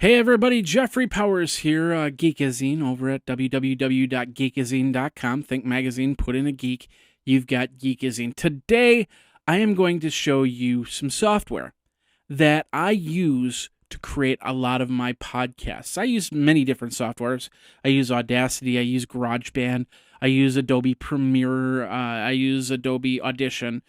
Hey everybody, Jeffrey Powers here, Geekazine over at www.geekazine.com. Think magazine, put in a geek, you've got Geekazine. Today, I am going to show you some software that I use to create a lot of my podcasts. I use many different softwares. I use Audacity, I use GarageBand, I use Adobe Premiere, I use Adobe Audition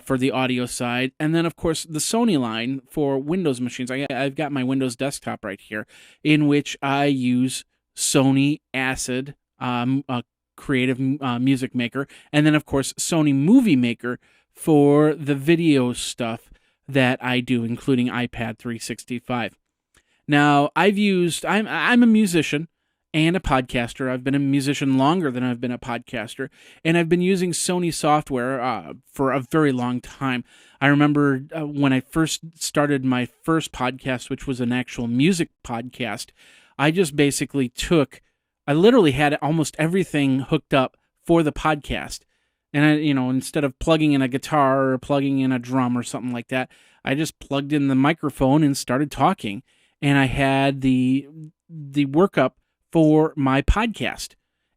for the audio side, and then of course the Sony line for Windows machines. I've got my Windows desktop right here, in which I use Sony Acid, a creative music maker, and then of course Sony Movie Maker for the video stuff that I do, including iPad 365. Now, I'm a musician and a podcaster. I've been a musician longer than I've been a podcaster, and I've been using Sony software for a very long time. I remember when I first started my first podcast, which was an actual music podcast, I just basically I literally had almost everything hooked up for the podcast. And instead of plugging in a guitar or plugging in a drum or something like that, I just plugged in the microphone and started talking. And I had the workup for my podcast.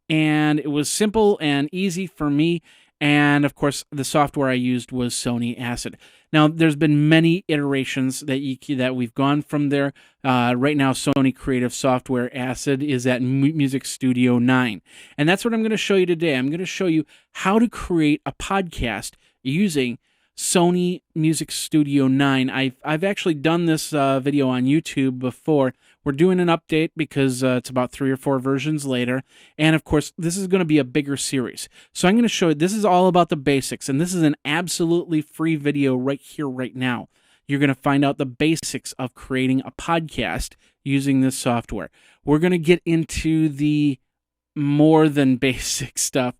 And it was simple and easy for me. And of course, the software I used was Sony Acid. Now, there's been many iterations that we've gone from there. Right now, Sony Creative Software Acid is at Music Studio 9. And that's what I'm going to show you today. I'm going to show you how to create a podcast using Sony Music Studio 9. I've actually done this video on YouTube before. We're doing an update because it's about 3 or 4 versions later. And of course, this is going to be a bigger series. So I'm going to show you, this is all about the basics. And this is an absolutely free video right here, right now. You're going to find out the basics of creating a podcast using this software. We're going to get into the more than basic stuff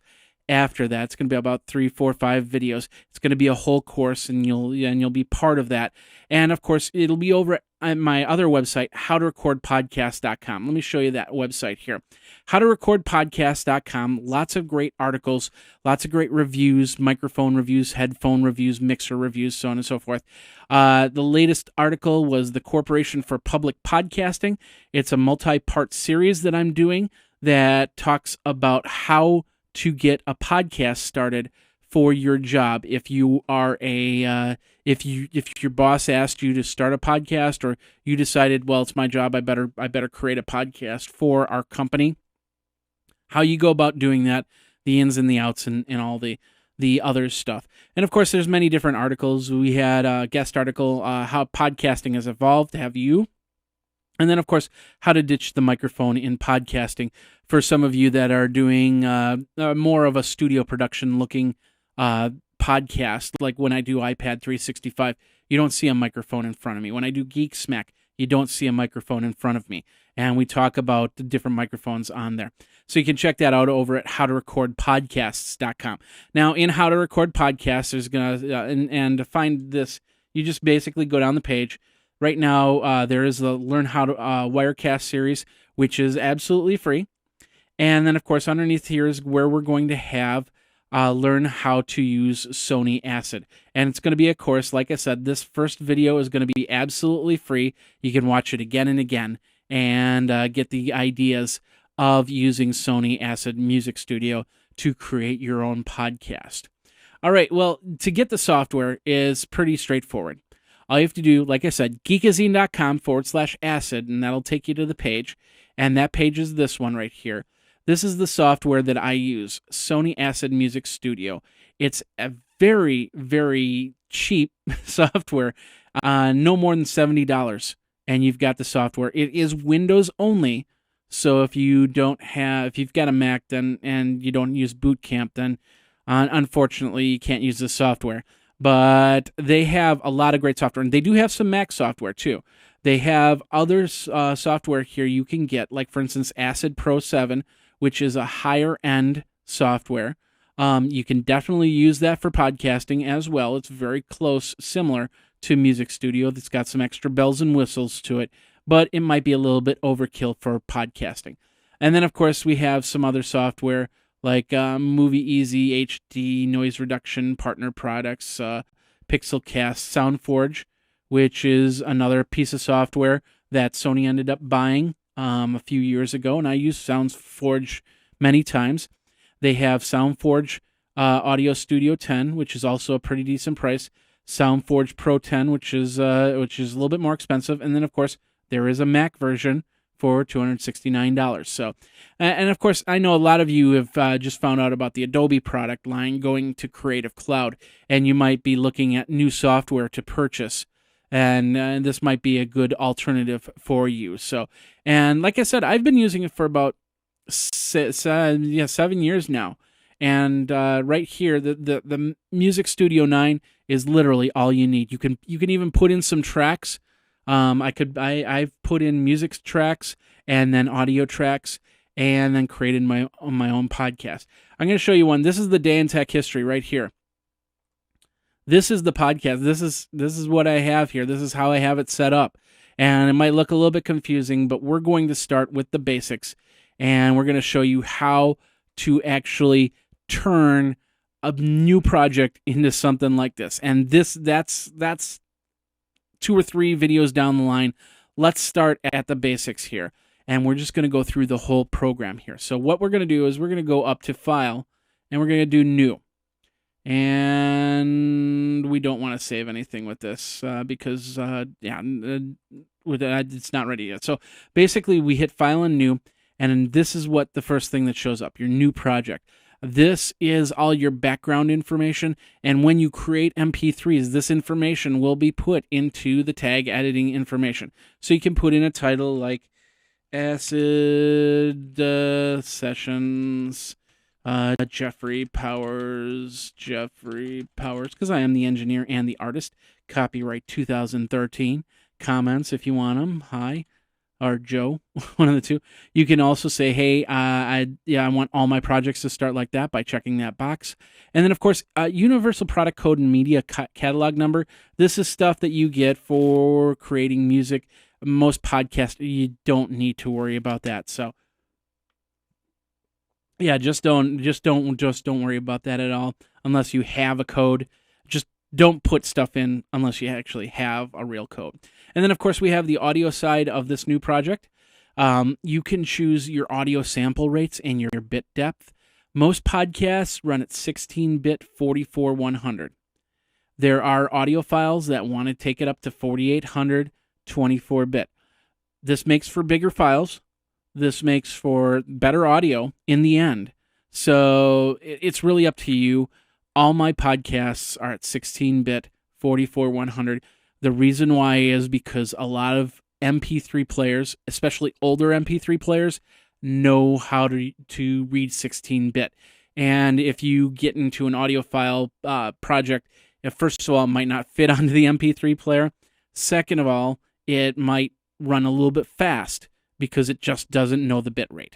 after that. It's going to be about 3, 4, 5 videos. It's going to be a whole course, and you'll be part of that. And of course, it'll be over at my other website, howtorecordpodcast.com. Let me show you that website here. Howtorecordpodcast.com. Lots of great articles, lots of great reviews, microphone reviews, headphone reviews, mixer reviews, so on and so forth. The latest article was the Corporation for Public Podcasting. It's a multi-part series that I'm doing that talks about how to get a podcast started for your job. If you are if your boss asked you to start a podcast, or you decided, well, it's my job, I better create a podcast for our company, how you go about doing that, the ins and the outs, and all the other stuff. And of course, there's many different articles. We had a guest article, how podcasting has evolved to have you. And then, of course, how to ditch the microphone in podcasting for some of you that are doing more of a studio production looking podcast. Like when I do iPad 365, you don't see a microphone in front of me. When I do Geek Smack, you don't see a microphone in front of me. And we talk about the different microphones on there. So you can check that out over at howtorecordpodcasts.com. Now, in How to Record Podcasts, there's and to find this, you just basically go down the page. Right now, there is the Learn How to Wirecast series, which is absolutely free. And then, of course, underneath here is where we're going to have learn how to use Sony Acid. And it's going to be a course. Like I said, this first video is going to be absolutely free. You can watch it again and again and get the ideas of using Sony Acid Music Studio to create your own podcast. All right, well, to get the software is pretty straightforward. All you have to do, like I said, geekazine.com/acid, and that'll take you to the page. And that page is this one right here. This is the software that I use, Sony Acid Music Studio. It's a very, very cheap software, no more than $70, and you've got the software. It is Windows only, so if you've got a Mac and you don't use Boot Camp, then unfortunately you can't use this software. But they have a lot of great software, and they do have some Mac software too. They have other software here you can get, like for instance Acid Pro 7, which is a higher end software. You can definitely use that for podcasting as well. It's very close, similar to Music Studio. That's got some extra bells and whistles to it, but it might be a little bit overkill for podcasting. And then of course we have some other software like Movie Easy, HD, Noise Reduction, Partner Products, Pixelcast, SoundForge, which is another piece of software that Sony ended up buying a few years ago, and I used SoundForge many times. They have SoundForge Audio Studio 10, which is also a pretty decent price. SoundForge Pro 10, which is a little bit more expensive, and then of course there is a Mac version for $269. So, and of course, I know a lot of you have just found out about the Adobe product line going to Creative Cloud, and you might be looking at new software to purchase, and this might be a good alternative for you. So, and like I said, I've been using it for about 7 years now. And right here, the Music Studio 9 is literally all you need. You can even put in some tracks. I've put in music tracks and then audio tracks, and then created my own podcast. I'm going to show you one. This is the Day in Tech History right here. This is the podcast. This is what I have here. This is how I have it set up. And it might look a little bit confusing, but we're going to start with the basics, and we're going to show you how to actually turn a new project into something like this. And that's 2 or 3 videos down the line. Let's start at the basics here, and we're just going to go through the whole program here. So what we're going to do is we're going to go up to File, and we're going to do New. And we don't want to save anything with this because it's not ready yet. So basically we hit File and New, and this is what the first thing that shows up, your new project. This is all your background information, and when you create MP3s, this information will be put into the tag editing information. So you can put in a title like Acid Sessions Jeffrey Powers, because I am the engineer and the artist. Copyright 2013. Comments if you want them. Hi. Or Joe, one of the two. You can also say, hey, I want all my projects to start like that by checking that box. And then, of course, Universal Product Code and Media Catalog Number. This is stuff that you get for creating music. Most podcasts, you don't need to worry about that. So, yeah, just don't worry about that at all unless you have a code. Just don't put stuff in unless you actually have a real code. And then, of course, we have the audio side of this new project. You can choose your audio sample rates and your bit depth. Most podcasts run at 16-bit 44100. There are audio files that want to take it up to 4800 24-bit. This makes for bigger files. This makes for better audio in the end. So it's really up to you. All my podcasts are at 16-bit 44100. The reason why is because a lot of MP3 players, especially older MP3 players, know how to read 16-bit. And if you get into an audiophile project, first of all, it might not fit onto the MP3 player. Second of all, it might run a little bit fast because it just doesn't know the bit rate.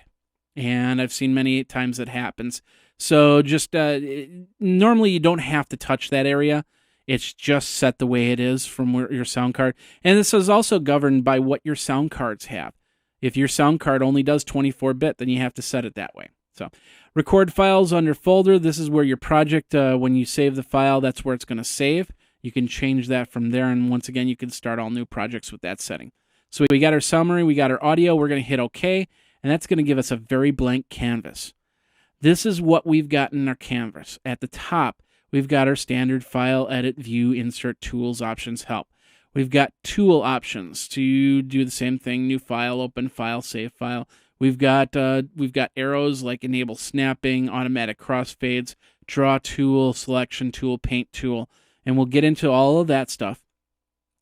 And I've seen many times that happens. So just normally you don't have to touch that area. It's just set the way it is from your sound card. And this is also governed by what your sound cards have. If your sound card only does 24-bit, then you have to set it that way. So record files under folder. This is where your project, when you save the file, that's where it's going to save. You can change that from there. And once again, you can start all new projects with that setting. So we got our summary, we got our audio. We're going to hit OK. And that's going to give us a very blank canvas. This is what we've got in our canvas. At the top, we've got our standard file, edit, view, insert, tools, options, help. We've got tool options to do the same thing, new file, open file, save file. We've got arrows like enable snapping, automatic crossfades, draw tool, selection tool, paint tool, and we'll get into all of that stuff.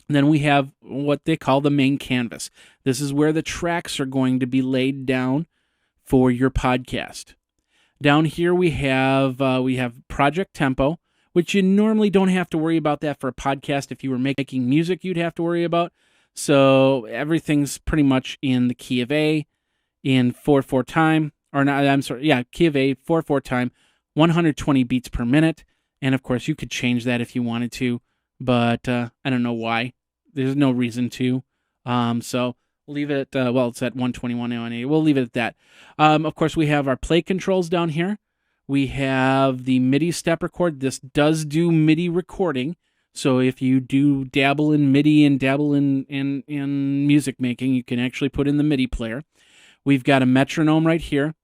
And then we have what they call the main canvas. This is where the tracks are going to be laid down for your podcast. Down here we have project tempo, which you normally don't have to worry about that for a podcast. If you were making music, you'd have to worry about. So everything's pretty much in the key of A, in 4/4 time, key of A, 4/4 time, 120 beats per minute. And of course, you could change that if you wanted to, but I don't know why. There's no reason to. So we'll leave it at, it's at 121 and we'll leave it at that. Of course, we have our play controls down here. We have the MIDI step record. This does do MIDI recording, So if you do dabble in MIDI and dabble in music making, you can actually put in the MIDI player. We've got a metronome right here,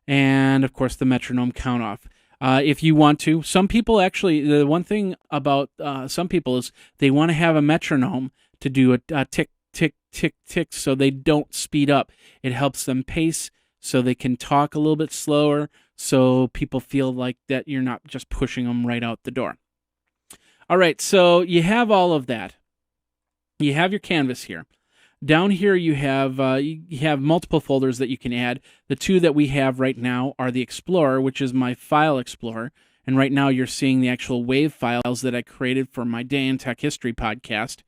and of course the metronome count off. If you want to, some people actually, the one thing about some people is they want to have a metronome to do a tick, tick, tick, tick, so they don't speed up. It helps them pace so they can talk a little bit slower, so people feel like that you're not just pushing them right out the door. All right, so you have all of that. You have your canvas here. Down here you have multiple folders that you can add. The two that we have right now are the Explorer, which is my file explorer. And right now you're seeing the actual WAV files that I created for my Day in Tech History podcast.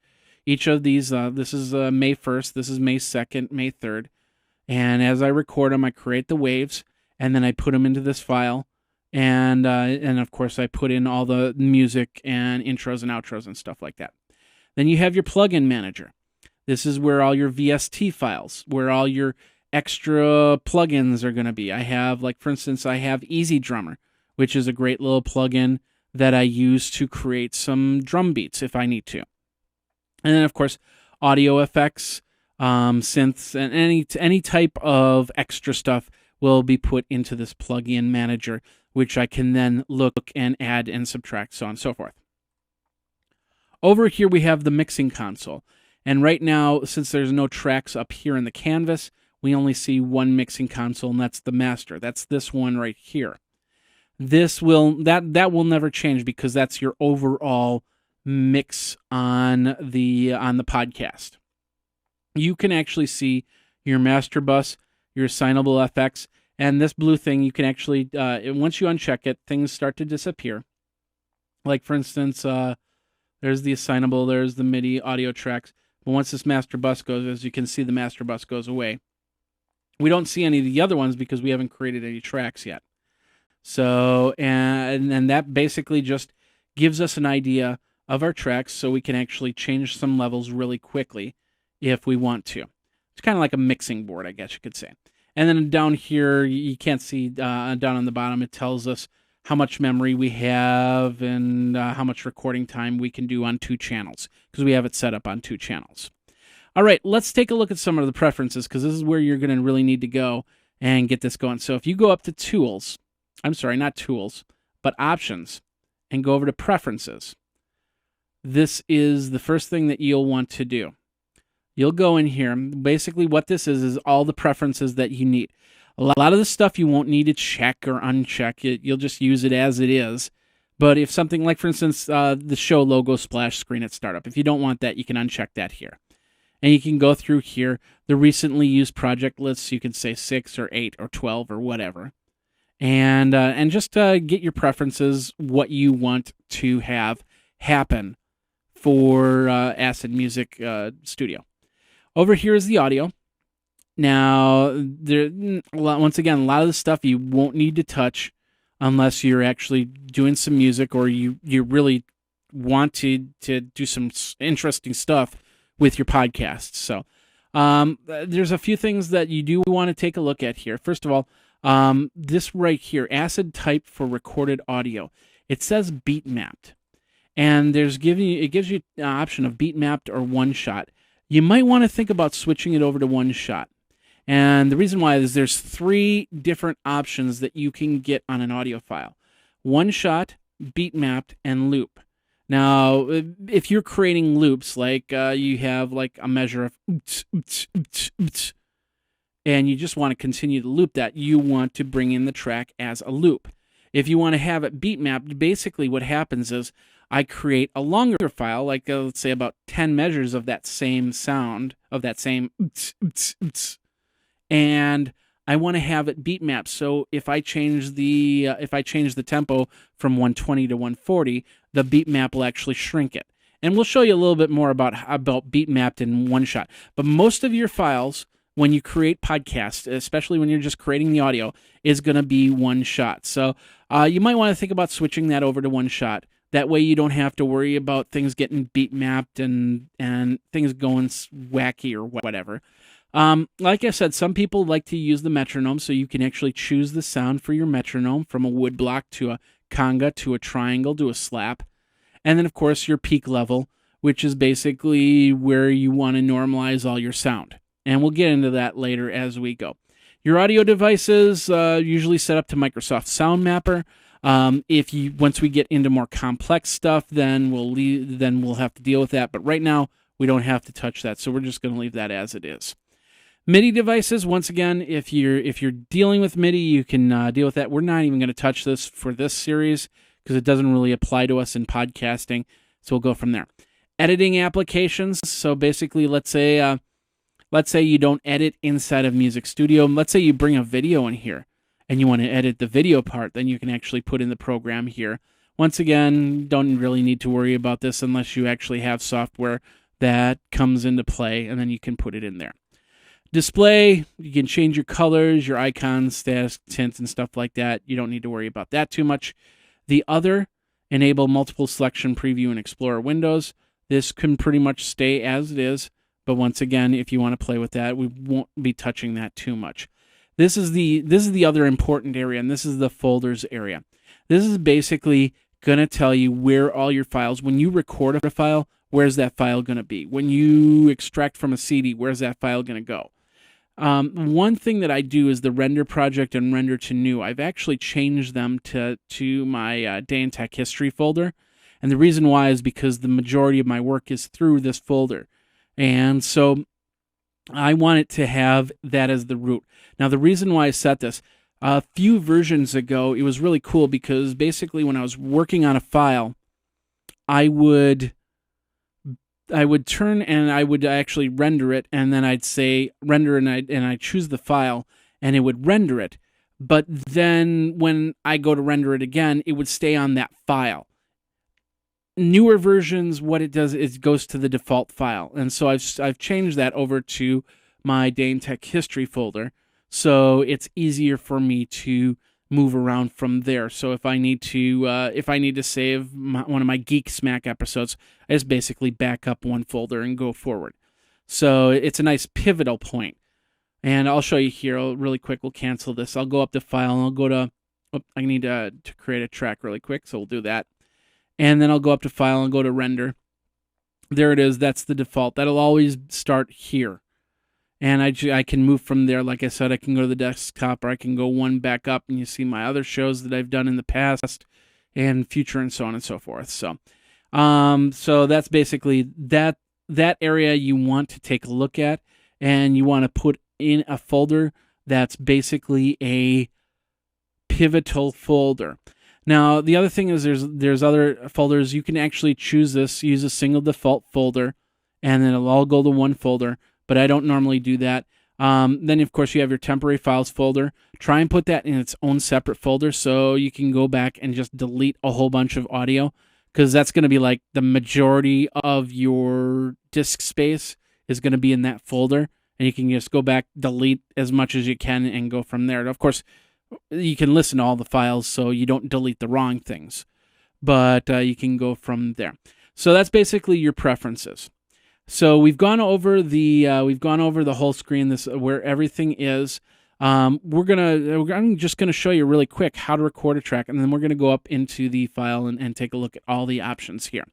Each of these, this is May 1st, this is May 2nd, May 3rd. And as I record them, I create the waves, and then I put them into this file. And of course, I put in all the music and intros and outros and stuff like that. Then you have your plugin manager. This is where all your VST files, where all your extra plugins are going to be. I have, like, for instance, I have Easy Drummer, which is a great little plugin that I use to create some drum beats if I need to. And then, of course, audio effects, synths, and any type of extra stuff will be put into this plugin manager, which I can then look and add and subtract, so on and so forth. Over here, we have the mixing console. And right now, since there's no tracks up here in the canvas, we only see one mixing console, and that's the master. That's this one right here. That will never change because that's your overall mix on the podcast. You can actually see your master bus, your assignable FX, and this blue thing. You can actually once you uncheck it, things start to disappear. Like, for instance, there's the assignable, there's the MIDI audio tracks. But once this master bus goes, as you can see, the master bus goes away. We don't see any of the other ones because we haven't created any tracks yet. So, and that basically just gives us an idea of our tracks, so we can actually change some levels really quickly if we want to. It's kind of like a mixing board, I guess you could say. And then down here, you can't see down on the bottom, it tells us how much memory we have and how much recording time we can do on 2 channels, because we have it set up on 2 channels. All right, let's take a look at some of the preferences, because this is where you're going to really need to go and get this going. So if you go up to Tools, I'm sorry, not Tools, but Options, and go over to Preferences, this is the first thing that you'll want to do. You'll go in here. Basically what this is all the preferences that you need. A lot of the stuff you won't need to check or uncheck it. You'll just use it as it is. But if something like, for instance, the show logo splash screen at startup, if you don't want that, you can uncheck that here. And you can go through here, the recently used project lists. You can say 6 or 8 or 12 or whatever. And just get your preferences, what you want to have happen for Acid Music Studio. Over here is the audio. Now, once again, a lot of the stuff you won't need to touch unless you're actually doing some music or you really want to do some interesting stuff with your podcasts. So there's a few things that you do want to take a look at here. First of all, this right here, Acid Type for recorded audio. It says beat mapped, and it gives you an option of beat mapped or one shot. You might want to think about switching it over to one shot. And the reason why is there's 3 different options that you can get on an audio file. One shot, beat mapped, and loop. Now, if you're creating loops, like you have like a measure of and you just want to continue to loop that, you want to bring in the track as a loop. If you want to have it beat mapped, basically what happens is I create a longer file, like let's say about 10 measures of that same sound, of that same and I want to have it beat mapped. So if I change the tempo from 120 to 140, the beat map will actually shrink it. And we'll show you a little bit more about beat mapped in one shot. But most of your files, when you create podcasts, especially when you're just creating the audio, is going to be one shot. So you might want to think about switching that over to one shot. That way you don't have to worry about things getting beat mapped and things going wacky or whatever. Like I said, some people like to use the metronome, so you can actually choose the sound for your metronome from a wood block to a conga to a triangle to a slap. And then, of course, your peak level, which is basically where you want to normalize all your sound. And we'll get into that later as we go. Your audio devices usually set up to Microsoft Sound Mapper. Once we get into more complex stuff, then we'll have to deal with that. But right now, we don't have to touch that, so we're just going to leave that as it is. MIDI devices, once again, if you're dealing with MIDI, you can deal with that. We're not even going to touch this for this series because it doesn't really apply to us in podcasting, so we'll go from there. Editing applications, so basically, let's say you don't edit inside of Music Studio. Let's say you bring a video in here and you want to edit the video part, then you can actually put in the program here. Once again, don't really need to worry about this unless you actually have software that comes into play, and then you can put it in there. Display, you can change your colors, your icons, status, tints, and stuff like that. You don't need to worry about that too much. The other, enable multiple selection, preview, and explorer windows. This can pretty much stay as it is, but once again, if you want to play with that, we won't be touching that too much. This is the other important area, and this is the folders area. This is basically going to tell you where all your files, when you record a file, where's that file going to be? When you extract from a CD, where's that file going to go? One thing that I do is the render project and render to new. I've actually changed them to my Day in Tech History folder. And the reason why is because the majority of my work is through this folder. And so I want it to have that as the root. Now, the reason why I set this, a few versions ago, it was really cool because basically when I was working on a file, I would turn and I would actually render it, and then I'd say render, and I'd choose the file, and it would render it. But then when I go to render it again, it would stay on that file. Newer versions, what it does is it goes to the default file, and so I've changed that over to my Day in Tech History folder, so it's easier for me to move around from there. So if I need to save one of my Geek Smack episodes, I just basically back up one folder and go forward. So it's a nice pivotal point. And I'll show you here really quick. We'll cancel this. I'll go up to File and I'll go to. I need to create a track really quick, so we'll do that. And then I'll go up to File and go to Render. There it is. That's the default. That'll always start here. And I can move from there. Like I said, I can go to the desktop, or I can go one back up, and you see my other shows that I've done in the past and future, and so on and so forth. So that's basically that area you want to take a look at, and you want to put in a folder that's basically a pivotal folder. Now, the other thing is there's other folders. You can actually choose this, use a single default folder, and then it'll all go to one folder. But I don't normally do that. Then, of course, you have your temporary files folder. Try and put that in its own separate folder so you can go back and just delete a whole bunch of audio, because that's going to be like the majority of your disk space is going to be in that folder, and you can just go back, delete as much as you can, and go from there. And of course, you can listen to all the files so you don't delete the wrong things, but you can go from there. So that's basically your preferences. So we've gone over the whole screen, this where everything is. I'm just gonna show you really quick how to record a track, and then we're gonna go up into the file and take a look at all the options here.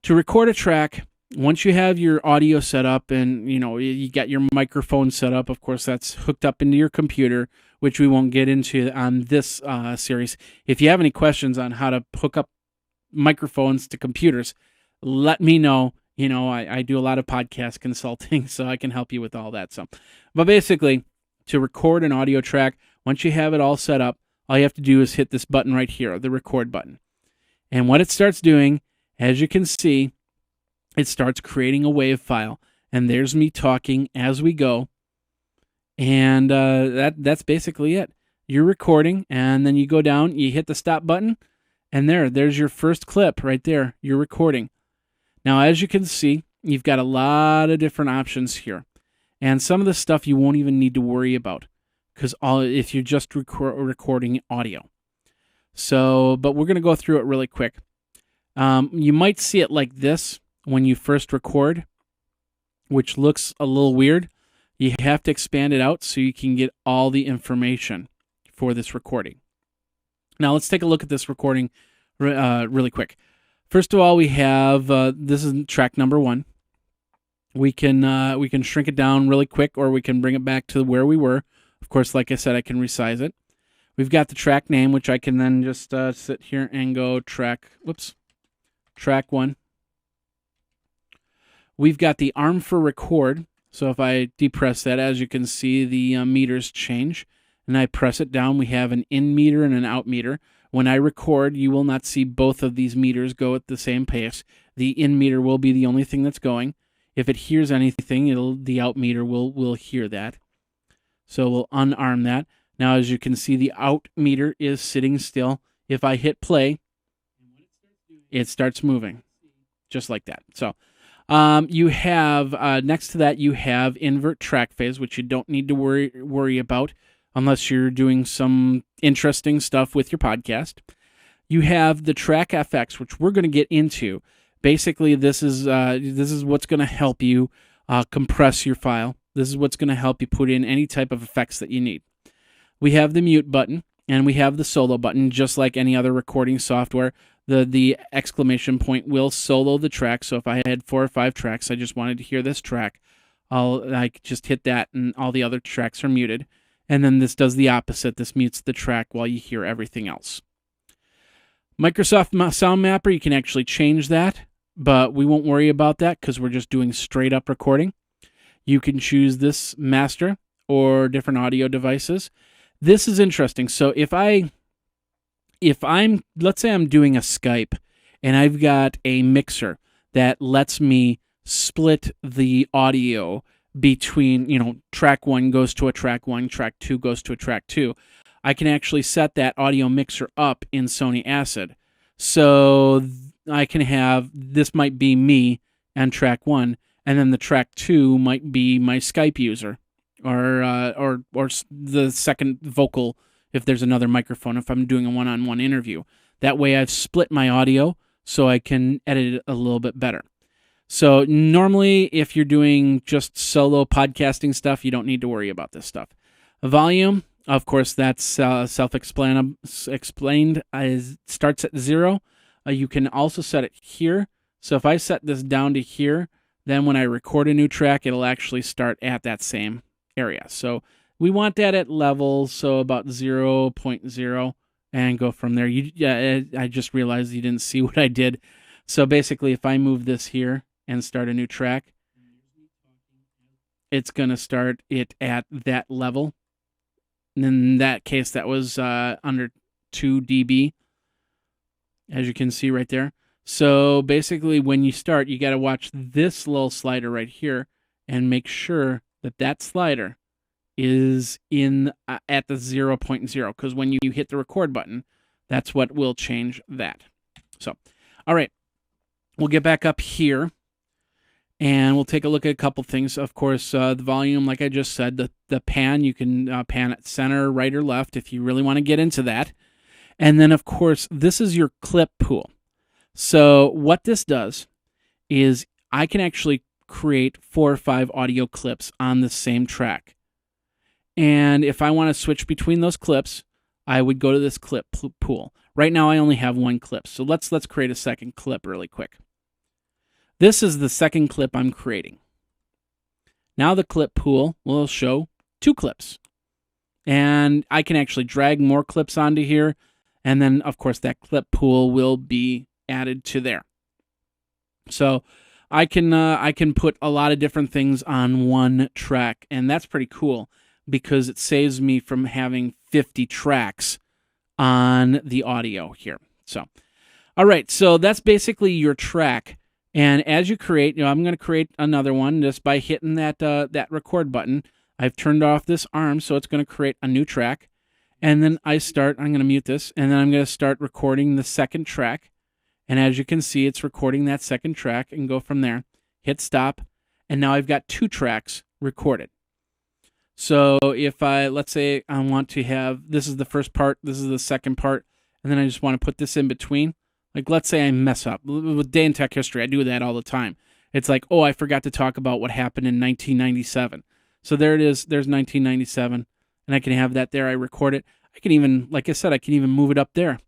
To record a track, once you have your audio set up and you got your microphone set up, of course that's hooked up into your computer, which we won't get into on this series. If you have any questions on how to hook up microphones to computers, let me know. I do a lot of podcast consulting, so I can help you with all that. But basically, to record an audio track, once you have it all set up, all you have to do is hit this button right here, the record button. And what it starts doing, as you can see, it starts creating a WAV file. And there's me talking as we go. And that's basically it. You're recording, and then you go down, you hit the stop button, and there's your first clip right there. You're recording. Now, as you can see, you've got a lot of different options here. And some of the stuff you won't even need to worry about if you're just recording audio. But we're going to go through it really quick. You might see it like this when you first record, which looks a little weird. You have to expand it out so you can get all the information for this recording. Now, let's take a look at this recording really quick. First of all, we have this is track number 1. We can shrink it down really quick, or we can bring it back to where we were. Of course, like I said, I can resize it. We've got the track name, which I can then just sit here and go track 1. We've got the arm for record. So if I depress that, as you can see, the meters change. And I press it down, we have an in meter and an out meter. When I record, you will not see both of these meters go at the same pace. The in meter will be the only thing that's going. If it hears anything, the out meter will hear that. So we'll unarm that. Now, as you can see, the out meter is sitting still. If I hit play, it starts moving, just like that. So you have, next to that, you have invert track phase, which you don't need to worry about unless you're doing some interesting stuff with your podcast. You have the track FX, which we're going to get into. Basically, this is what's going to help you compress your file. This is what's going to help you put in any type of effects that you need. We have the mute button, and we have the solo button, just like any other recording software. The exclamation point will solo the track. So if I had 4 or 5 tracks, I just wanted to hear this track, I just hit that, and all the other tracks are muted. And then this does the opposite. This mutes the track while you hear everything else. Microsoft Sound Mapper, you can actually change that, but we won't worry about that because we're just doing straight up recording. You can choose this master or different audio devices. This is interesting. So if I'm, let's say I'm doing a Skype and I've got a mixer that lets me split the audio between, track 1 goes to a track 1, track 2 goes to a track 2. I can actually set that audio mixer up in Sony Acid. So I can have, this might be me and track 1, and then the track 2 might be my Skype user or the second vocal if there's another microphone, if I'm doing a one-on-one interview. That way I've split my audio so I can edit it a little bit better. So normally if you're doing just solo podcasting stuff, you don't need to worry about this stuff. Volume, of course, that's self-explained. Starts at 0. You can also set it here. So if I set this down to here, then when I record a new track, it'll actually start at that same area. So we want that at level, so about 0.0, and go from there. I just realized you didn't see what I did. So basically, if I move this here and start a new track, it's going to start it at that level. And in that case, that was under 2 dB, as you can see right there. So basically, when you start, you got to watch this little slider right here and make sure that that slider is in at the 0.0, because when you hit the record button, that's what will change that. So, all right, we'll get back up here, and we'll take a look at a couple things. Of course, the volume, like I just said, the pan, you can pan at center, right, or left if you really want to get into that. And then, of course, this is your clip pool. So what this does is I can actually create 4 or 5 audio clips on the same track. And if I want to switch between those clips, I would go to this clip pool. Right now, I only have 1 clip. So let's create a second clip really quick. This is the second clip I'm creating. Now the clip pool will show 2 clips. And I can actually drag more clips onto here. And then, of course, that clip pool will be added to there. So I can put a lot of different things on one track, and that's pretty cool because it saves me from having 50 tracks on the audio here. So, all right, so that's basically your track. And as you create, I'm going to create another one just by hitting that record button. I've turned off this arm, so it's going to create a new track. And then I'm going to mute this, and then I'm going to start recording the second track. And as you can see, it's recording that second track and go from there. Hit stop, and now I've got 2 tracks recorded. So if let's say I want to have, this is the first part, this is the second part, and then I just want to put this in between. Like, let's say I mess up. With Day in Tech History, I do that all the time. It's like, oh, I forgot to talk about what happened in 1997. So there it is. There's 1997, and I can have that there. I record it. I can even, like I said, I can even move it up there.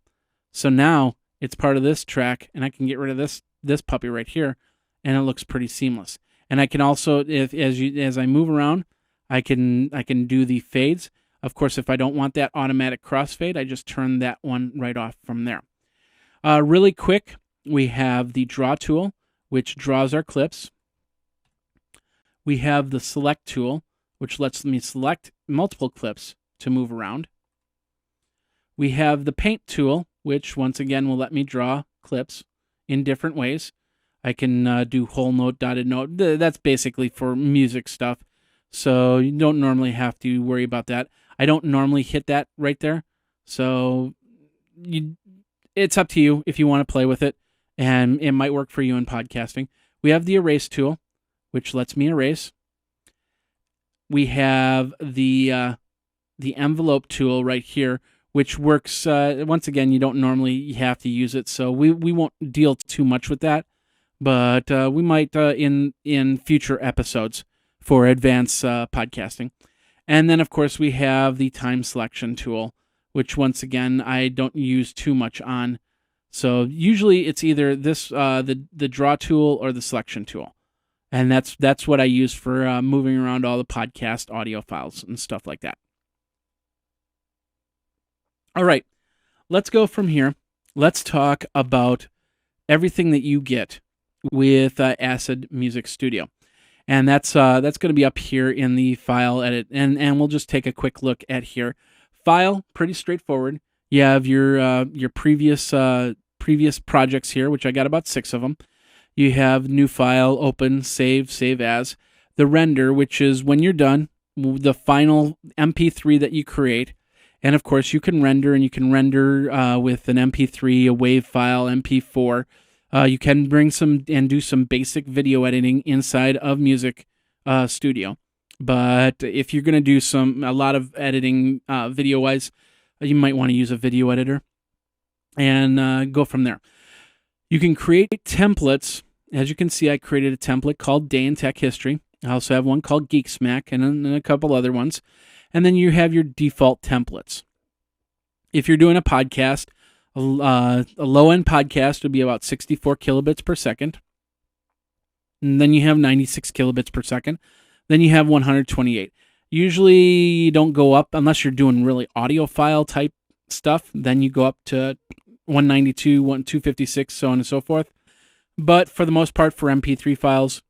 So now it's part of this track, and I can get rid of this puppy right here, and it looks pretty seamless. And I can also, as I move around, I can do the fades. Of course, if I don't want that automatic crossfade, I just turn that one right off from there. Really quick, we have the draw tool, which draws our clips. We have the select tool, which lets me select multiple clips to move around. We have the paint tool, which once again will let me draw clips in different ways. I can do whole note, dotted note. That's basically for music stuff, so you don't normally have to worry about that. I don't normally hit that right there, so it's up to you if you want to play with it, and it might work for you in podcasting. We have the erase tool, which lets me erase. We have the envelope tool right here, which works, once again, you don't normally have to use it, so we won't deal too much with that, but we might in future episodes for advanced podcasting. And then, of course, we have the time selection tool, which, once again, I don't use too much on. So usually it's either this the draw tool or the selection tool. And that's what I use for moving around all the podcast audio files and stuff like that. All right, let's go from here. Let's talk about everything that you get with Acid Music Studio. And that's going to be up here in the file edit. And we'll just take a quick look at here. File, pretty straightforward. You have your previous projects here, which I got about 6 of them. You have new file, open, save as. The render, which is when you're done, the final MP3 that you create. And of course, you can render, and you can render with an MP3, a WAV file, MP4. You can bring some and do some basic video editing inside of Music Studio. But if you're going to do a lot of editing video-wise, you might want to use a video editor and go from there. You can create templates. As you can see, I created a template called Day in Tech History. I also have one called Geek Smack and a couple other ones. And then you have your default templates. If you're doing a podcast, a low-end podcast would be about 64 kilobits per second. And then you have 96 kilobits per second. Then you have 128. Usually you don't go up unless you're doing really audiophile type stuff. Then you go up to 192, 256, so on and so forth. But for the most part, for MP3 files,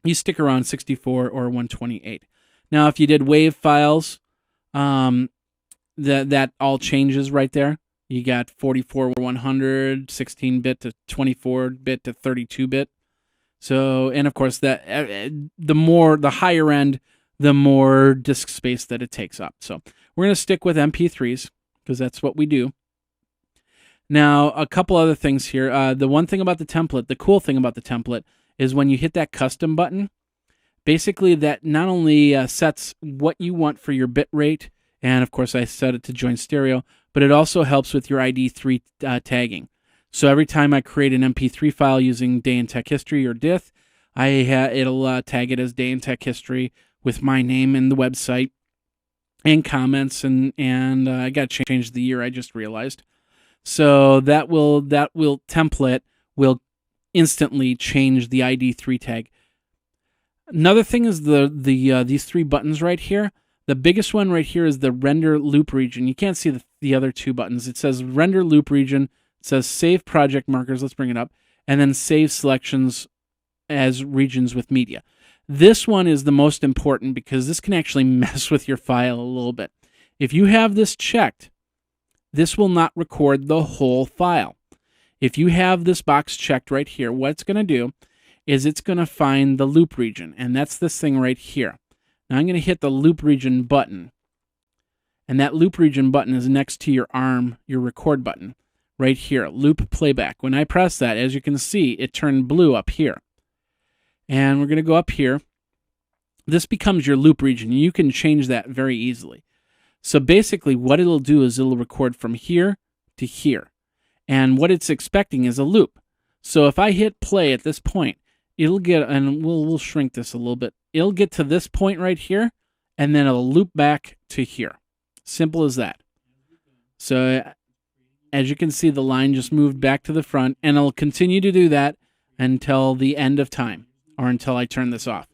you stick around 64 or 128. Now, if you did WAV files, that all changes right there. You got 44 or 100, 16-bit to 24-bit to 32-bit. So, and of course, that the higher end, the more disk space that it takes up. So we're going to stick with MP3s because that's what we do. Now, a couple other things here. The one thing about the template, the cool thing about the template, is when you hit that custom button, basically that not only sets what you want for your bit rate, and of course I set it to join stereo, but it also helps with your ID3 tagging. So every time I create an MP3 file using Day in Tech History or DITH, it'll tag it as Day in Tech History with my name and the website and comments, and I got to change the year, I just realized. So that template will instantly change the ID3 tag. Another thing is these 3 buttons right here. The biggest one right here is the render loop region. You can't see the other 2 buttons. It says render loop region. It says save project markers. Let's bring it up. And then save selections as regions with media. This one is the most important because this can actually mess with your file a little bit. If you have this checked, this will not record the whole file. If you have this box checked right here, what it's going to do is it's going to find the loop region, and that's this thing right here. Now I'm going to hit the loop region button, and that loop region button is next to your arm, your record button, right here, loop playback. When I press that, as you can see, it turned blue up here. And we're going to go up here. This becomes your loop region. You can change that very easily. So basically what it'll do is it'll record from here to here. And what it's expecting is a loop. So if I hit play at this point, it'll get, and we'll shrink this a little bit. It'll get to this point right here, and then it'll loop back to here. Simple as that. So As you can see, the line just moved back to the front, and it'll continue to do that until the end of time, or until I turn this off.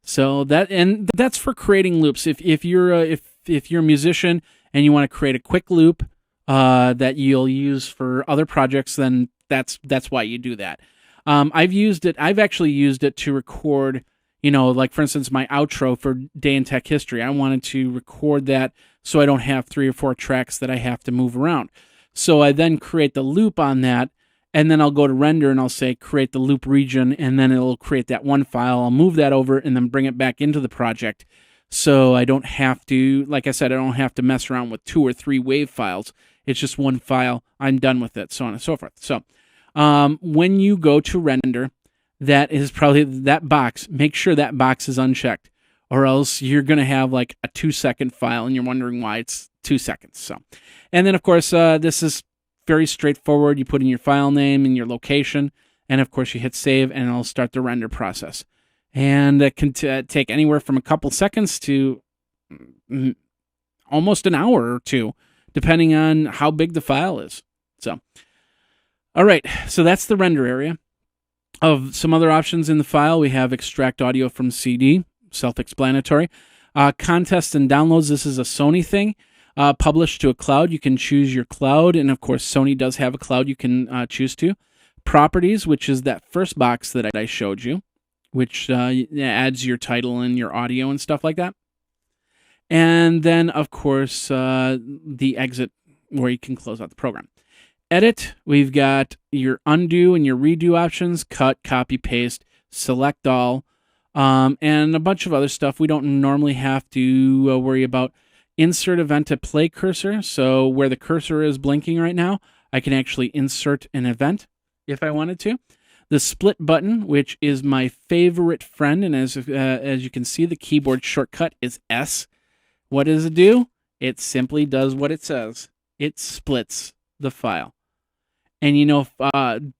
So that's for creating loops. If you're a musician and you want to create a quick loop that you'll use for other projects, then that's why you do that. I've actually used it to record, like for instance, my outro for Day in Tech History. I wanted to record that so I don't have 3 or 4 tracks that I have to move around. So I then create the loop on that, and then I'll go to render and I'll say create the loop region, and then it'll create that one file. I'll move that over and then bring it back into the project. So I don't have to, like I said, I don't have to mess around with 2 or 3 wave files. It's just one file. I'm done with it, so on and so forth. So when you go to render, that is probably that box. Make sure that box is unchecked, or else you're going to have like a 2-second file and you're wondering why it's 2 seconds. So, and then of course, this is very straightforward. You put in your file name and your location, and of course you hit save, and it'll start the render process. And it can take anywhere from a couple seconds to almost an hour or 2, depending on how big the file is. So, all right, so that's the render area. Of some other options in the file, we have extract audio from CD, self-explanatory. Contests and downloads, this is a Sony thing. Publish to a cloud, you can choose your cloud, and of course Sony does have a cloud you can choose to. Properties, which is that first box that I showed you, which adds your title and your audio and stuff like that. And then, of course, the exit, where you can close out the program. Edit, we've got your undo and your redo options, cut, copy, paste, select all, and a bunch of other stuff we don't normally have to worry about. Insert event to play cursor, so where the cursor is blinking right now, I can actually insert an event if I wanted to. The split button, which is my favorite friend, and as you can see, the keyboard shortcut is S. What does it do? It simply does what it says. It splits the file. And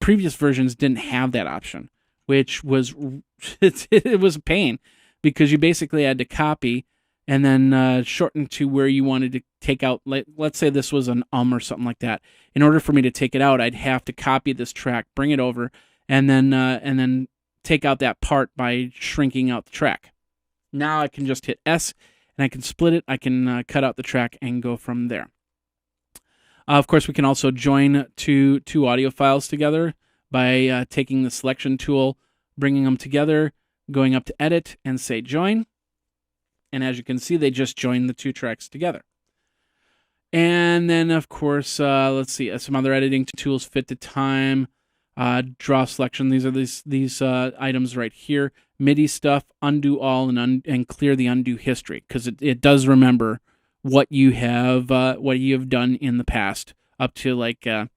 previous versions didn't have that option, which was it was a pain, because you basically had to copy and then shorten to where you wanted to take out. Let's say this was an or something like that. In order for me to take it out, I'd have to copy this track, bring it over, and then take out that part by shrinking out the track. Now I can just hit S, and I can split it. I can cut out the track and go from there. Of course, we can also join two audio files together by taking the selection tool, bringing them together, going up to Edit, and say Join. And as you can see, they just join the 2 tracks together. And then, of course, let's see, some other editing tools, fit to time, draw selection. These are these items right here. MIDI stuff, undo all, and clear the undo history, because it does remember what you have done in the past, up to like I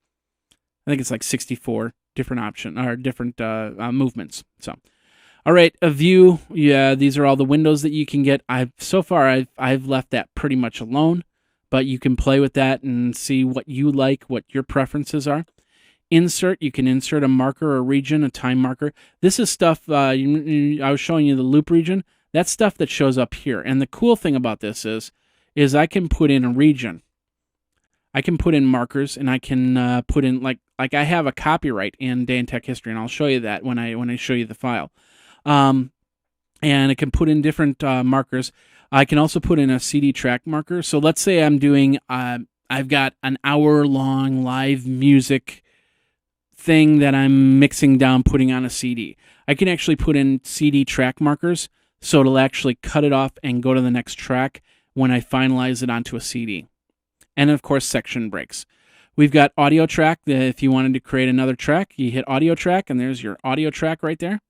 think it's like 64 different movements. So, all right, a view. Yeah, these are all the windows that you can get. I've left that pretty much alone, but you can play with that and see what you like, what your preferences are. Insert, you can insert a marker, a region, a time marker. This is stuff, I was showing you the loop region. That's stuff that shows up here. And the cool thing about this is I can put in a region. I can put in markers, and I can put in, like I have a copyright in Day in Tech History, and I'll show you that when I show you the file. And I can put in different markers. I can also put in a CD track marker. So let's say I'm doing, I've got an hour-long live music thing that I'm mixing down, putting on a CD. I can actually put in CD track markers, so it'll actually cut it off and go to the next track when I finalize it onto a CD. And of course, section breaks. We've got audio track. If you wanted to create another track, you hit audio track, and there's your audio track right there.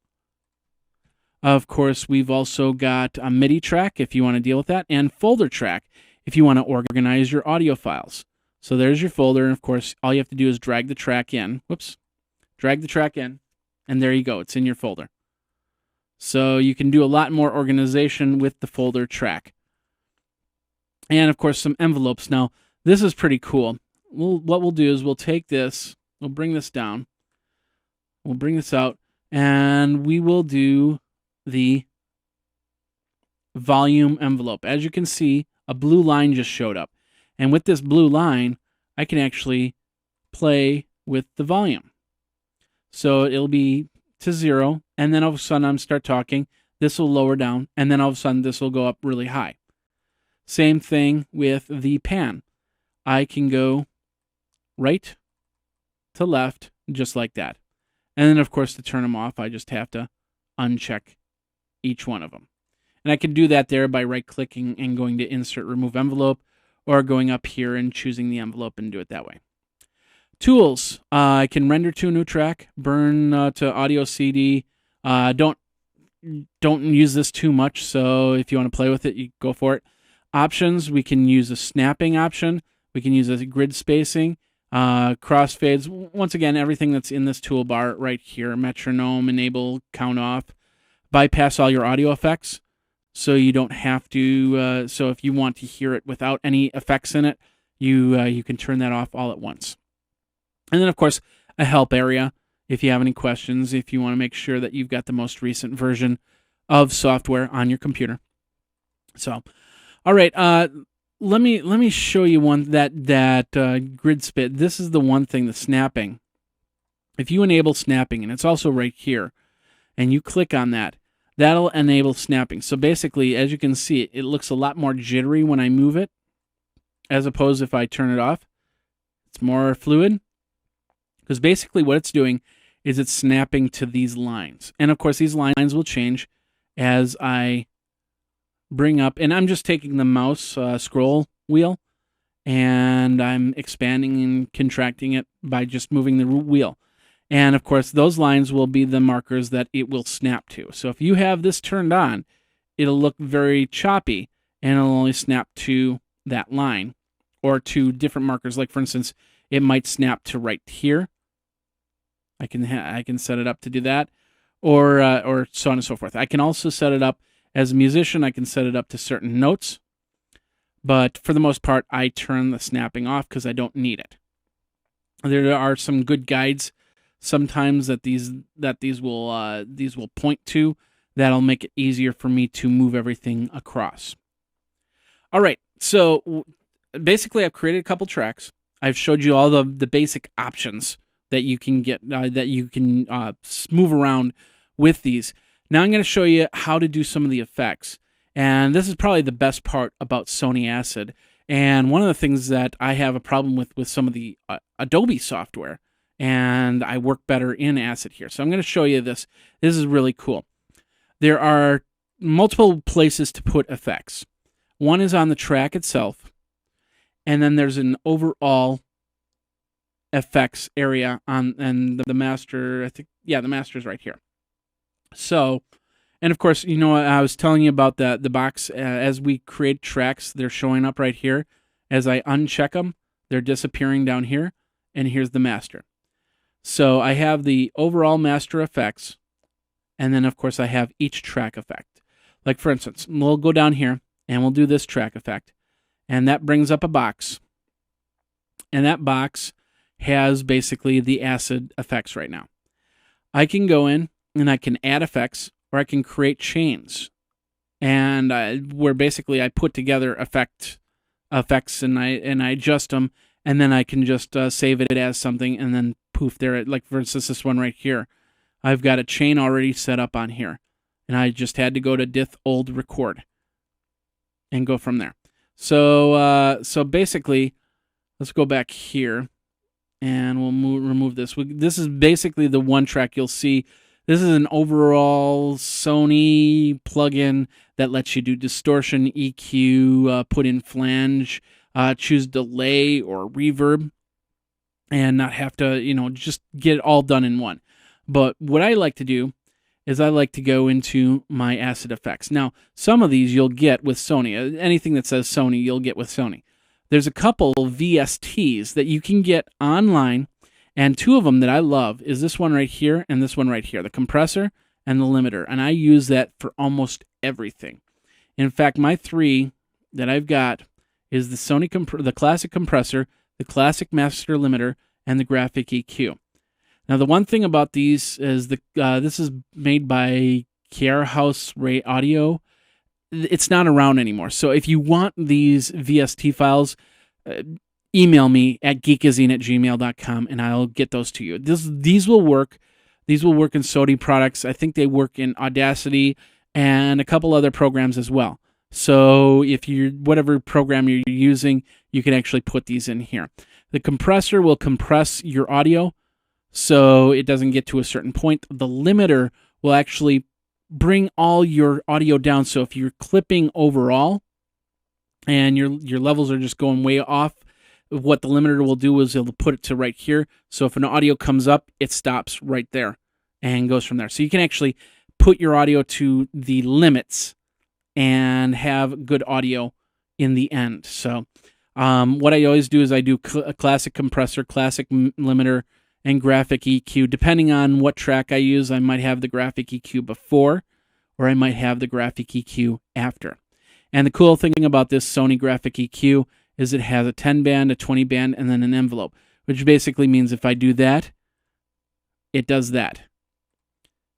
Of course, we've also got a MIDI track if you want to deal with that, and folder track if you want to organize your audio files. So there's your folder, and of course, all you have to do is drag the track in. Drag the track in, and there you go. It's in your folder. So you can do a lot more organization with the folder track. And of course, some envelopes. Now, this is pretty cool. What we'll do is we'll take this, we'll bring this down, we'll bring this out, and we will do the volume envelope. As you can see, a blue line just showed up. And with this blue line, I can actually play with the volume. So it'll be to 0, and then all of a sudden I'm start talking, this will lower down, and then all of a sudden this will go up really high. Same thing with the pan. I can go right to left, just like that. And then, of course, to turn them off, I just have to uncheck each one of them. And I can do that there by right-clicking and going to Insert Remove Envelope, or going up here and choosing the envelope and do it that way. Tools. I can render to a new track, burn to audio CD. Don't use this too much, so if you want to play with it, you go for it. Options, we can use a snapping option. We can use a grid spacing, crossfades. Once again, everything that's in this toolbar right here. Metronome, enable, count off. Bypass all your audio effects, so you don't have to. So if you want to hear it without any effects in it, you can turn that off all at once. And then, of course, a help area if you have any questions, if you want to make sure that you've got the most recent version of software on your computer. So, all right, let me show you one that grid spit. This is the one thing, the snapping. If you enable snapping, and it's also right here, and you click on that, that'll enable snapping. So basically, as you can see, it looks a lot more jittery when I move it, as opposed if I turn it off. It's more fluid. Because basically what it's doing is it's snapping to these lines. And of course, these lines will change as I bring up, and I'm just taking the mouse scroll wheel, and I'm expanding and contracting it by just moving the wheel. And of course, those lines will be the markers that it will snap to. So if you have this turned on, it'll look very choppy, and it'll only snap to that line or to different markers. Like, for instance, it might snap to right here. I can set it up to do that, or so on and so forth. I can also set it up as a musician. I can set it up to certain notes, but for the most part, I turn the snapping off because I don't need it. There are some good guides sometimes that these will point to that'll make it easier for me to move everything across. All right, so basically, I've created a couple tracks. I've showed you all the basic options that you can get, that you can move around with these. Now I'm going to show you how to do some of the effects. And this is probably the best part about Sony Acid. And one of the things that I have a problem with some of the Adobe software, and I work better in Acid here. So I'm going to show you this. This is really cool. There are multiple places to put effects. One is on the track itself, and then there's an overall effects area and the master. I think, yeah, the master is right here. So, and of course, you know, I was telling you about the box. As we create tracks, they're showing up right here. As I uncheck them, they're disappearing down here, and here's the master. So I have the overall master effects, and then of course I have each track effect. Like, for instance, we'll go down here and we'll do this track effect, and that brings up a box, and that box has basically the Acid effects right now. I can go in and I can add effects, or I can create chains, and where basically I put together effects and I adjust them, and then I can just save it as something, and then poof, there. Like, for instance, this one right here, I've got a chain already set up on here, and I just had to go to Dith Old Record and go from there. So basically, let's go back here, and we'll remove this. This is basically the one track you'll see. This is an overall Sony plugin that lets you do distortion, EQ, put in flange, choose delay or reverb, and not have to, just get it all done in one. But what I like to do is I like to go into my Acid effects. Now, some of these you'll get with Sony. Anything that says Sony, you'll get with Sony. There's a couple VSTs that you can get online, and two of them that I love is this one right here and this one right here, the compressor and the limiter, and I use that for almost everything. In fact, my three that I've got is the Sony the classic compressor, the classic master limiter, and the graphic EQ. Now, the one thing about these is this is made by Care House Ray Audio. It's not around anymore. So if you want these VST files, email me at geekazine@gmail.com, and I'll get those to you. These will work. These will work in Sony products. I think they work in Audacity and a couple other programs as well. So if you're whatever program you're using, you can actually put these in here. The compressor will compress your audio so it doesn't get to a certain point. The limiter will actually bring all your audio down. So if you're clipping overall and your levels are just going way off, what the limiter will do is it'll put it to right here. So if an audio comes up, it stops right there and goes from there. So you can actually put your audio to the limits and have good audio in the end. So what I always do is I do a classic compressor, classic limiter, and graphic EQ. Depending on what track I use, I might have the graphic EQ before, or I might have the graphic EQ after. And the cool thing about this Sony graphic EQ is it has a 10 band, a 20 band, and then an envelope, which basically means if I do that, it does that.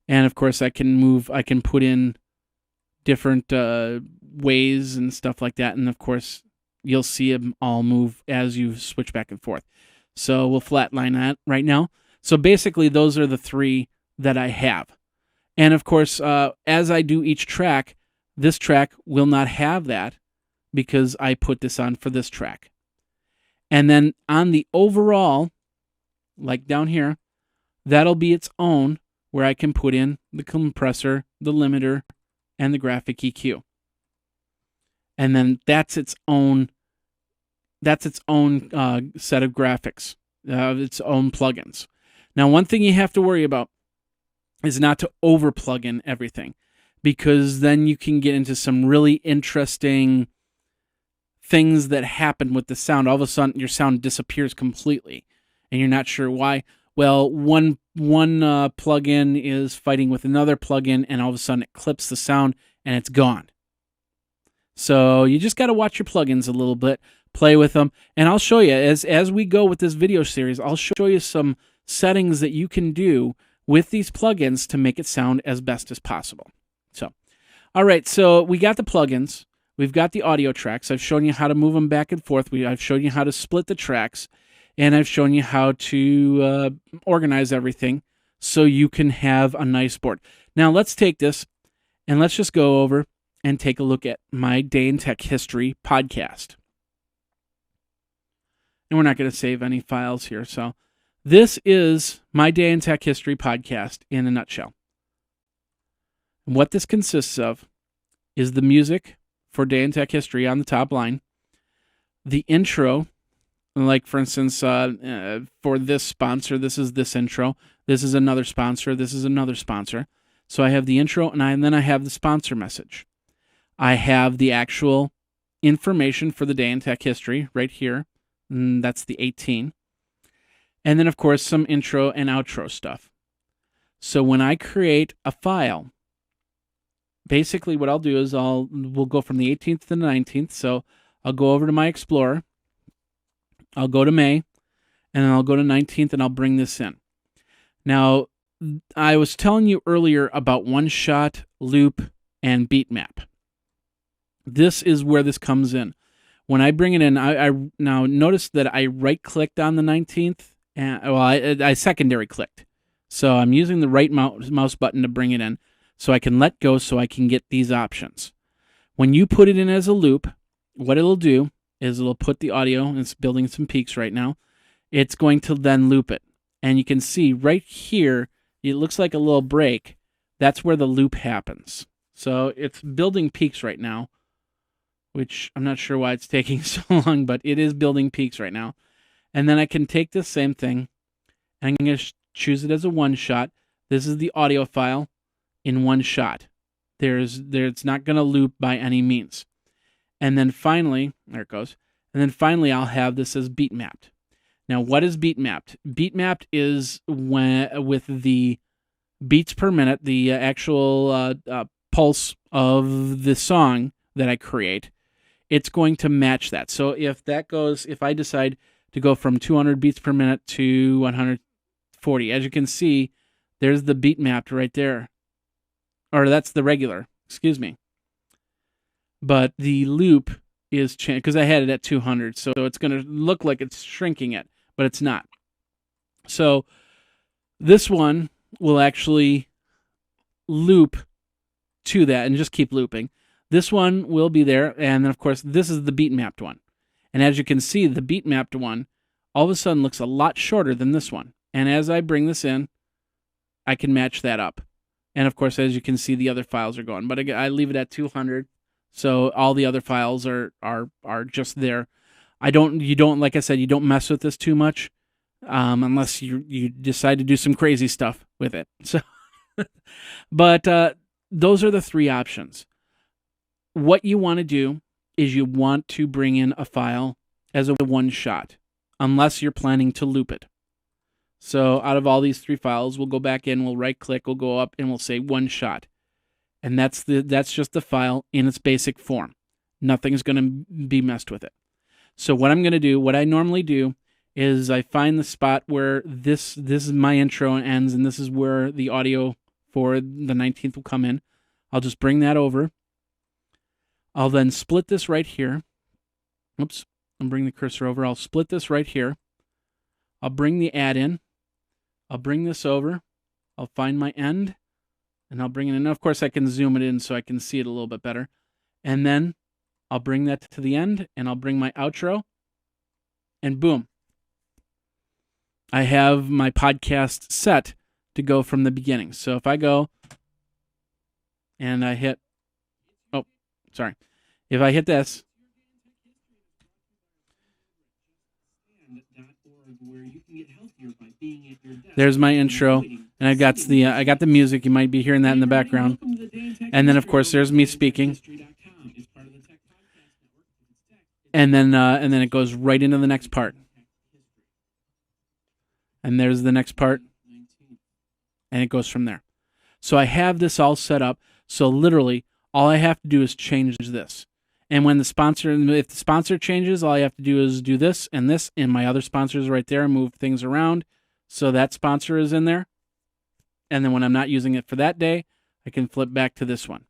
And of course, I can put in different ways and stuff like that. And of course, you'll see them all move as you switch back and forth. So we'll flatline that right now. So basically, those are the three that I have. And of course, as I do each track, this track will not have that because I put this on for this track. And then on the overall, like down here, that'll be its own where I can put in the compressor, the limiter, and the graphic EQ. And then that's its own set of graphics, its own plugins. Now, one thing you have to worry about is not to over plug in everything, because then you can get into some really interesting things that happen with the sound. All of a sudden, your sound disappears completely, and you're not sure why. Well, one plugin is fighting with another plugin, and all of a sudden it clips the sound, and it's gone. So you just got to watch your plugins a little bit, play with them, and I'll show you as we go with this video series. I'll show you some settings that you can do with these plugins to make it sound as best as possible. So, all right, so we got the plugins. We've got the audio tracks. I've shown you how to move them back and forth. I've shown you how to split the tracks, and I've shown you how to organize everything so you can have a nice board. Now, let's take this, and let's just go over and take a look at my Day in Tech History podcast. And we're not going to save any files here. So this is my Day in Tech History podcast in a nutshell. And what this consists of is the music for Day in Tech History on the top line, the intro, like for instance, for this sponsor, this is this intro, this is another sponsor, this is another sponsor. So I have the intro, and then I have the sponsor message. I have the actual information for the Day in Tech History right here. And that's the 18. And then, of course, some intro and outro stuff. So when I create a file, basically what I'll do is we'll go from the 18th to the 19th. So I'll go over to my Explorer. I'll go to May, and then I'll go to 19th, and I'll bring this in. Now, I was telling you earlier about one-shot, loop, and beat map. This is where this comes in. When I bring it in, I now notice that I right-clicked on the 19th, and I secondary clicked. So I'm using the right mouse button to bring it in, so I can let go so I can get these options. When you put it in as a loop, what it'll do is it'll put the audio, and it's building some peaks right now. It's going to then loop it. And you can see right here, it looks like a little break. That's where the loop happens. So it's building peaks right now, which I'm not sure why it's taking so long, but it is building peaks right now. And then I can take this same thing, and I'm going to choose it as a one-shot. This is the audio file in one shot. It's not going to loop by any means. And then finally, there it goes. And then finally, I'll have this as beat mapped. Now, what is beat mapped? Beat mapped is when with the beats per minute, the actual pulse of the song that I create. It's going to match that. So if I decide to go from 200 beats per minute to 140, as you can see, there's the beat mapped right there. Or that's the regular, excuse me. But the loop is changed because I had it at 200, so it's going to look like it's shrinking it, but it's not. So this one will actually loop to that and just keep looping. This one will be there, and then of course this is the beat mapped one. And as you can see, the beat mapped one all of a sudden looks a lot shorter than this one. And as I bring this in, I can match that up. And of course, as you can see, the other files are going. But again, I leave it at 200, so all the other files are just there. You don't like I said, you don't mess with this too much, unless you decide to do some crazy stuff with it. So, but those are the three options. What you want to do is you want to bring in a file as a one shot, unless you're planning to loop it. So out of all these three files, we'll go back in, we'll right click, we'll go up, and we'll say one shot. And that's just the file in its basic form. Nothing's going to be messed with it. So what I'm going to do, what I normally do, is I find the spot where this is my intro and ends, and this is where the audio for the 19th will come in. I'll just bring that over. I'll then split this right here. Oops, I'll bring the cursor over. I'll split this right here. I'll bring the add in. I'll bring this over. I'll find my end, and I'll bring it in. Of course, I can zoom it in so I can see it a little bit better. And then I'll bring that to the end, and I'll bring my outro, and boom. I have my podcast set to go from the beginning. So if I go and I hit, if I hit this, there's my intro, and I got the music. You might be hearing that in the background. And then of course there's me speaking. And then it goes right into the next part. And there's the next part. And it goes from there. So I have this all set up. So literally all I have to do is change this. And if the sponsor changes, all I have to do is do this, and my other sponsor is right there, move things around. So that sponsor is in there. And then when I'm not using it for that day, I can flip back to this one.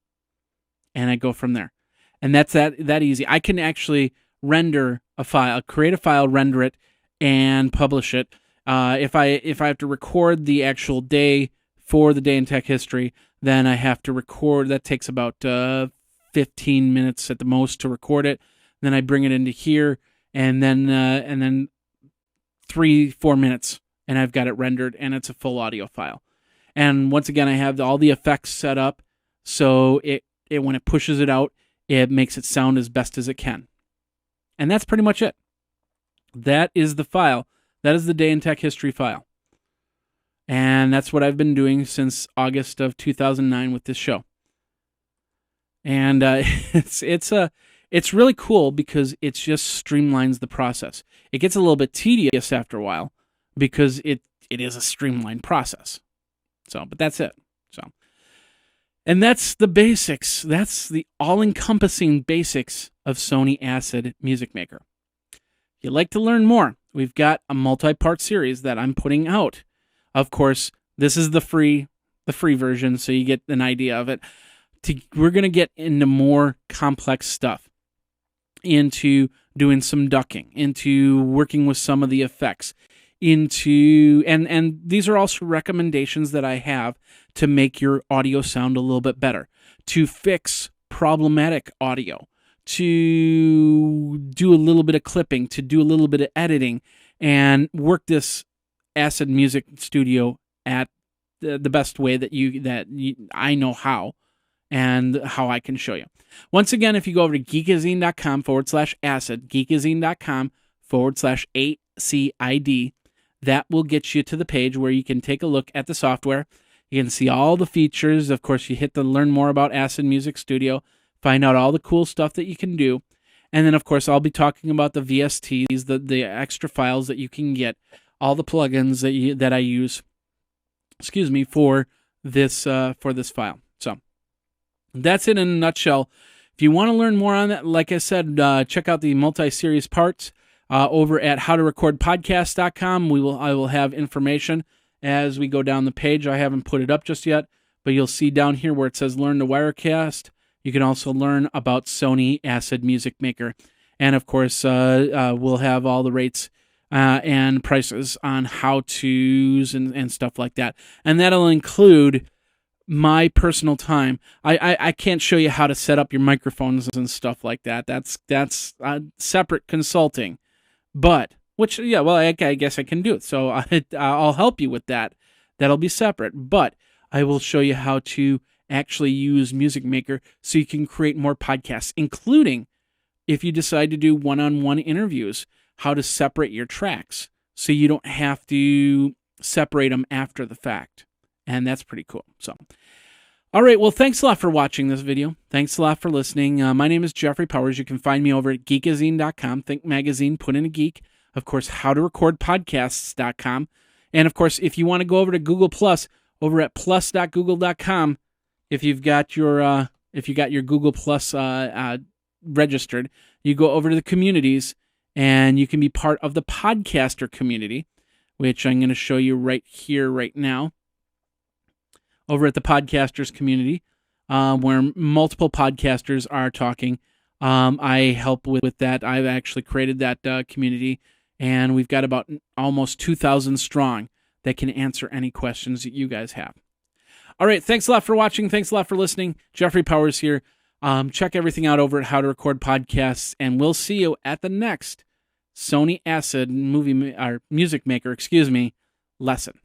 And I go from there. And that's that easy. I can actually render a file, create a file, render it, and publish it. If I have to record the actual day for the day in tech history, then I have to record. That takes about 15 minutes at the most to record it. Then I bring it into here, and then 3-4 minutes, and I've got it rendered, and it's a full audio file. And once again, I have all the effects set up, so it when it pushes it out, it makes it sound as best as it can. And that's pretty much it. That is the file. That is the Day in Tech History file. And that's what I've been doing since August of 2009 with this show. And it's really cool because it just streamlines the process. It gets a little bit tedious after a while because it is a streamlined process. So, but that's it. So, and that's the basics. That's the all-encompassing basics of Sony Acid Music Maker. If you'd like to learn more, we've got a multi-part series that I'm putting out. Of course, this is the free version, so you get an idea of it. We're going to get into more complex stuff, into doing some ducking, into working with some of the effects, and these are also recommendations that I have to make your audio sound a little bit better, to fix problematic audio, to do a little bit of clipping, to do a little bit of editing, and work this Acid Music Studio at the best way that I know how, and how I can show you. Once again, if you go over to geekazine.com/acid, geekazine.com/ACID, that will get you to the page where you can take a look at the software. You can see all the features. Of course, you hit the Learn More About Acid Music Studio, find out all the cool stuff that you can do. And then, of course, I'll be talking about the VSTs, the extra files that you can get, all the plugins that I use, for this file. So that's it in a nutshell. If you want to learn more on that, like I said, check out the multi-series parts over at howtorecordpodcast.com. I will have information as we go down the page. I haven't put it up just yet, but you'll see down here where it says Learn to Wirecast. You can also learn about Sony Acid Music Maker. And of course, we'll have all the rates and prices on how-tos and stuff like that. And that'll include my personal time. I can't show you how to set up your microphones and stuff like that. That's separate consulting. But, I guess I can do it. So I'll help you with that. That'll be separate. But I will show you how to actually use Music Maker so you can create more podcasts, including if you decide to do one-on-one interviews, how to separate your tracks so you don't have to separate them after the fact. And that's pretty cool. So, all right. Well, thanks a lot for watching this video. Thanks a lot for listening. My name is Jeffrey Powers. You can find me over at Geekazine.com. Think magazine, put in a geek. Of course, howtorecordpodcasts.com. And of course, if you want to go over to Google Plus, over at plus.google.com, if you've got your Google Plus registered, you go over to the communities and you can be part of the podcaster community, which I'm going to show you right here, right now. Over at the podcasters community, where multiple podcasters are talking. I help with that. I've actually created that community, and we've got about almost 2,000 strong that can answer any questions that you guys have. All right, thanks a lot for watching. Thanks a lot for listening. Jeffrey Powers here. Check everything out over at How to Record Podcasts, and we'll see you at the next Sony Acid Music Maker, lesson.